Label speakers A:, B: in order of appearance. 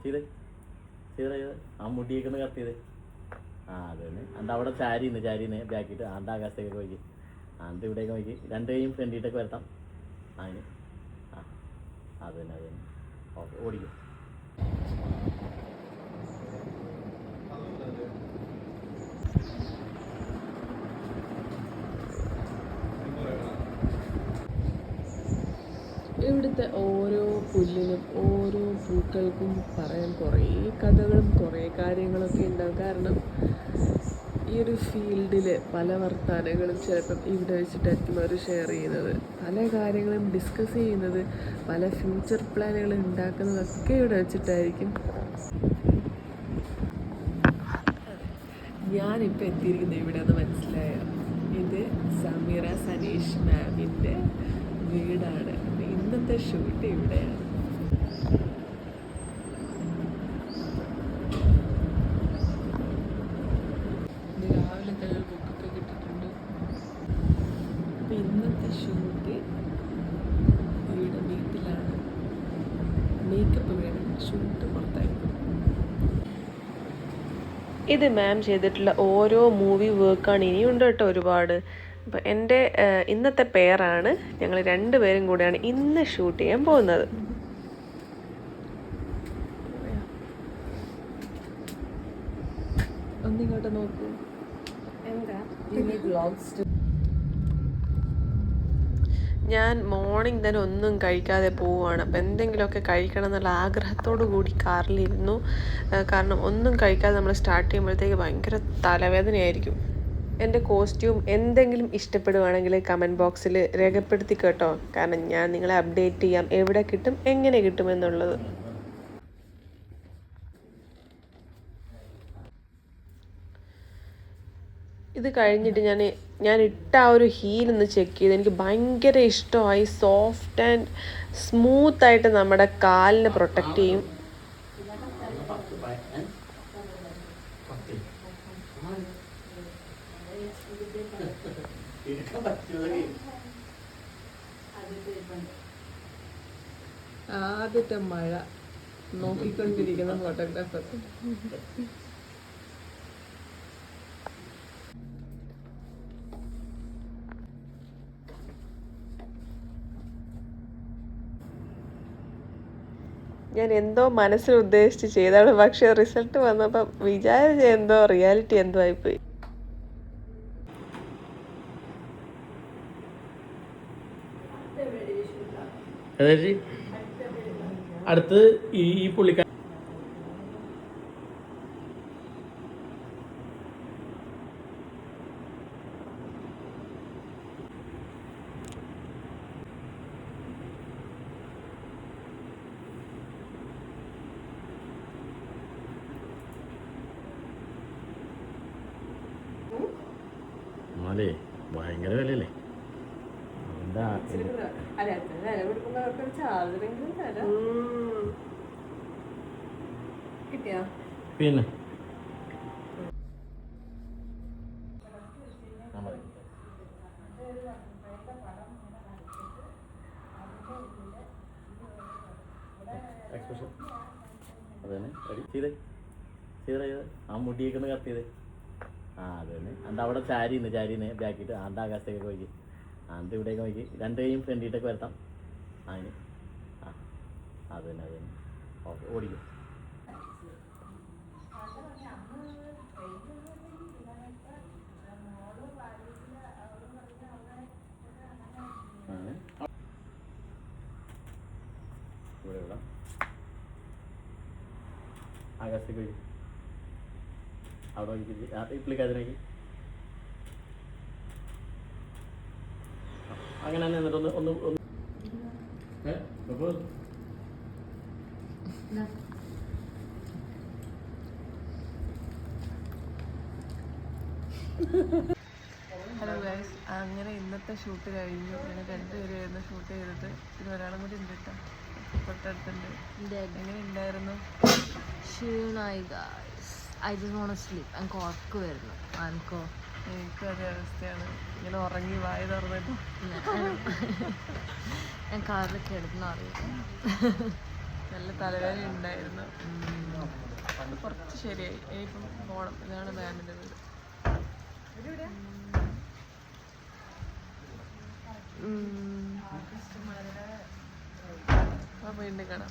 A: ചെയ്ത് ചെയ്ത് ആ മുടിയൊക്കെ ഒന്ന് കത്തിയത് അത് തന്നെ അന്ത അവിടെ ചാരിന്ന് ബാക്കിയിട്ട് ആണ്ട ആകാശത്തേക്ക് പോയി ആന്ത ഇവിടേക്ക് നോക്കി രണ്ട് കൈയും ഫ്രണ്ടിയിട്ടൊക്കെ വരത്താം അതിന് അത് തന്നെ ഓക്കെ ഓടിക്കും.
B: ഇവിടുത്തെ ഓരോ പുല്ലിനും ഓരോ പൂക്കൾക്കും പറയാൻ കുറേ കഥകളും കുറേ കാര്യങ്ങളൊക്കെ ഉണ്ടാവും. കാരണം ഈ ഒരു ഫീൽഡിൽ പല വർത്തമാനങ്ങളും ചിലപ്പം ഇവിടെ വെച്ചിട്ടായിരിക്കും അവർ ഷെയർ ചെയ്യുന്നത്. പല കാര്യങ്ങളും ഡിസ്കസ് ചെയ്യുന്നത്, പല ഫ്യൂച്ചർ പ്ലാനുകൾ ഉണ്ടാക്കുന്നതൊക്കെ ഇവിടെ വെച്ചിട്ടായിരിക്കും. ഞാനിപ്പോൾ എത്തിയിരിക്കുന്നത് ഇവിടെയെന്ന് മനസ്സിലായോ? ഇത് സമീറ സനീഷ് മാമിൻ്റെ വീടാണ്. ഇന്നത്തെ ഷൂട്ട് ഇവിടെയാണ്. രാവിലെ തന്നെ ബുക്കൊക്കെ കിട്ടിയിട്ടുണ്ട്. അപ്പം ഇന്നത്തെ ഷൂട്ട് ഇവിടെ വീട്ടിലാണ്. മേക്കപ്പ് വേണം, ഷൂട്ട് പുറത്തായിരിക്കും. ഇത് മാം ചെയ്തിട്ടുള്ള ഓരോ മൂവി വർക്കാണ്. ഇനിയുണ്ട് കേട്ടോ ഒരുപാട്. അപ്പം എൻ്റെ ഇന്നത്തെ പേരാണ്. ഞങ്ങൾ രണ്ടുപേരും കൂടെയാണ് ഇന്ന് ഷൂട്ട് ചെയ്യാൻ പോകുന്നത്. ഒന്നിങ്ങോട്ട് നോക്കൂ. ഞാൻ മോർണിംഗ് തന്നെ ഒന്നും കഴിക്കാതെ പോവുകയാണ്. അപ്പം എന്തെങ്കിലുമൊക്കെ കഴിക്കണം എന്നുള്ള ആഗ്രഹത്തോടു കൂടി കാറിലിരുന്നു. കാരണം ഒന്നും കഴിക്കാതെ നമ്മൾ സ്റ്റാർട്ട് ചെയ്യുമ്പോഴത്തേക്ക് ഭയങ്കര തലവേദനയായിരിക്കും. എൻ്റെ കോസ്റ്റ്യൂം എന്തെങ്കിലും ഇഷ്ടപ്പെടുവാണെങ്കിൽ കമൻറ്റ് ബോക്സിൽ രേഖപ്പെടുത്തി കേട്ടോ. കാരണം ഞാൻ നിങ്ങളെ അപ്ഡേറ്റ് ചെയ്യാം എവിടെ കിട്ടും, എങ്ങനെ കിട്ടുമെന്നുള്ളത്. ഇത് കഴിഞ്ഞിട്ട് ഞാൻ ഇട്ട ആ ഒരു ഹീലൊന്ന് ചെക്ക് ചെയ്ത് എനിക്ക് ഭയങ്കര ഇഷ്ടമായി. സോഫ്റ്റ് ആൻഡ് സ്മൂത്തായിട്ട് നമ്മുടെ കാലിനെ പ്രൊട്ടക്റ്റ് ചെയ്യും. ആദ്യത്തെ മഴ നോക്കിക്കൊണ്ടിരിക്കുന്ന ഫോട്ടോഗ്രാഫർ. ഞാൻ എന്തോ മനസ്സിൽ ഉദ്ദേശിച്ച് ചെയ്താണ്. പക്ഷെ റിസൾട്ട് വന്നപ്പോൾ വിചാരിച്ച എന്തോ റിയാലിറ്റി എന്തോ ആയിപ്പോയി.
A: അടുത്ത് ഈ പുള്ളിക്കാരൻ ഭയങ്കര വിലയല്ലേ. പിന്നെ എക്സ്പ്രഷൻ അത് തന്നെ ചെയ്തേ ആ മുടിയൊക്കെ ഒന്ന് കത്തിയത് അത് തന്നെ അന്ത അവിടെ ചാരിന്ന് ബാക്കിയിട്ട് ആണ്ട ആകാശത്തേക്ക് പോയി ആന്ത ഇവിടേക്ക് നോക്കി രണ്ട് കൈയും ഫ്രണ്ടിയിട്ടൊക്കെ വരത്താം അതിന് അത് തന്നെ ഓക്കെ ഓടിക്കും. ഇവിടെ വിടാം ആകാശത്തേക്ക് പോയി അവിടെ നോക്കി ഈ പുള്ളിക്കാരനേക്ക് അങ്ങനെ തന്നെ എന്നിട്ട് ഒന്ന്
B: ഹലോ ഗൈസ്, അങ്ങനെ ഇന്നത്തെ ഷൂട്ട് കഴിഞ്ഞു. ഇങ്ങനെ രണ്ടുപേരായിരുന്നു ഷൂട്ട് ചെയ്തിട്ട്. പിന്നെ ഒരാളും കൂടി ഉണ്ട് കേട്ടോ, തൊട്ടടുത്തുണ്ട്. എങ്ങനെ ഉണ്ടായിരുന്നു?
C: ക്ഷീണമായി guys. I just want to sleep. എനിക്ക് ഉറക്കം വരുന്നു. എനിക്കോ?
B: എനിക്കും അതേ അവസ്ഥയാണ്. ഇങ്ങനെ ഉറങ്ങി വായ തുറന്നിട്ട്
C: ഞാൻ കാറിൽ കിടന്നു അറിയാം.
B: നല്ല തലവേദന ഉണ്ടായിരുന്നു. അത് കുറച്ച് ശരിയായി. ഇനിയിപ്പം പോകണം. ഇതാണ് മാമിൻ്റെ വീട്. അപ്പോൾ വീണ്ടും കാണാം.